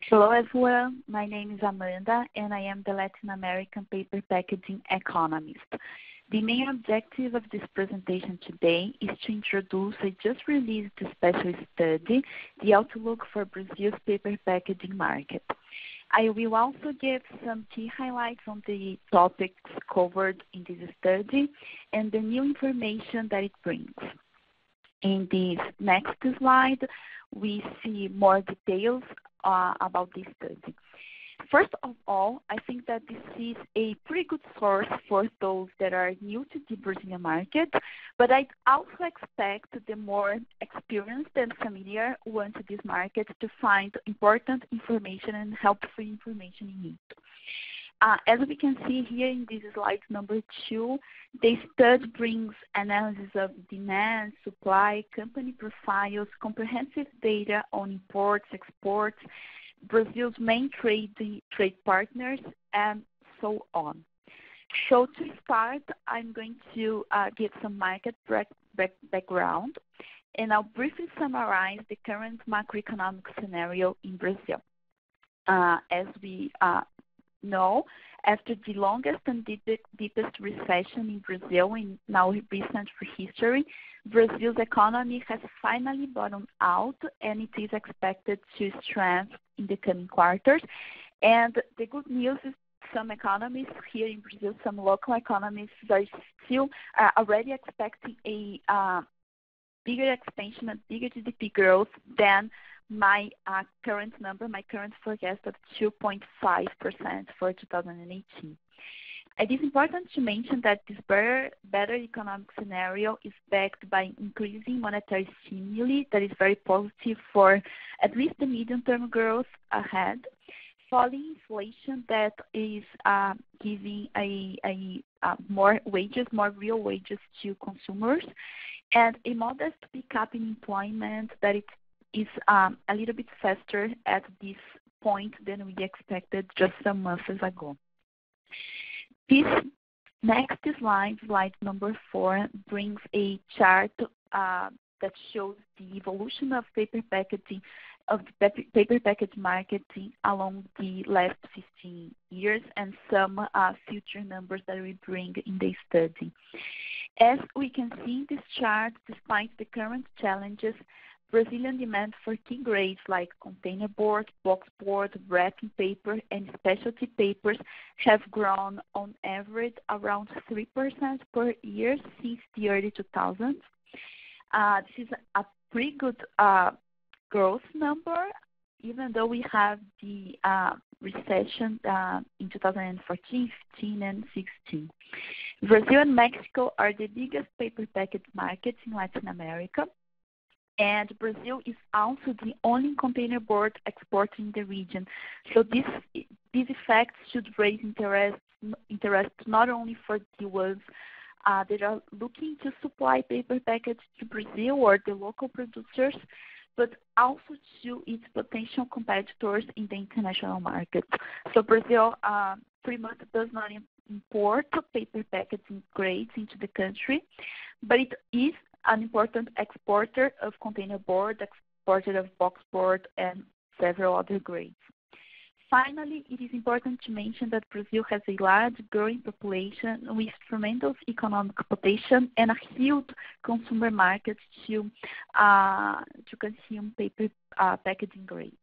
Hello everyone, my name is Amanda and I am the Latin American paper packaging economist. The main objective of this presentation today is to introduce a just released special study, the outlook for Brazil's paper packaging market. I will also give some key highlights on the topics covered in this study and the new information that it brings. In this next slide, we see more details about this study. First of all, I think that this is a pretty good source for those that are new to the Brazilian market, but I also expect the more experienced and familiar ones to this market to find important information and helpful information in it. As we can see here in this slide number 2, the study brings analysis of demand, supply, company profiles, comprehensive data on imports, exports, Brazil's main trade partners, and so on. So to start, I'm going to give some market background, and I'll briefly summarize the current macroeconomic scenario in Brazil. As we know, after the longest and deepest recession in Brazil in now recent history, Brazil's economy has finally bottomed out and it is expected to strengthen in the coming quarters. And the good news is some economists here in Brazil, some local economists are still already expecting a bigger expansion and bigger GDP growth than my current number, my current forecast of 2.5% for 2018. It is important to mention that this better economic scenario is backed by increasing monetary stimuli that is very positive for at least the medium-term growth ahead, falling inflation that is giving more real wages to consumers, and a modest pickup in employment that it is a little bit faster at this point than we expected just some months ago. This next slide, slide number 4, brings a chart that shows the evolution of paper packaging, of the paper package marketing along the last 15 years and some future numbers that we bring in the study. As we can see in this chart, despite the current challenges, Brazilian demand for key grades like containerboard, boxboard, wrapping paper, and specialty papers have grown on average around 3% per year since the early 2000s. This is a pretty good growth number, even though we have the recession in 2014, 15, and 16. Brazil and Mexico are the biggest paper package markets in Latin America. And Brazil is also the only containerboard exporter in the region. So these effects should raise interest not only for the ones that are looking to supply paper package to Brazil or the local producers, but also to its potential competitors in the international market. So Brazil pretty much does not import paper packaging grades into the country, but it is an important exporter of containerboard, exporter of boxboard, and several other grades. Finally, it is important to mention that Brazil has a large growing population with tremendous economic potential and a huge consumer market to consume paper packaging grades.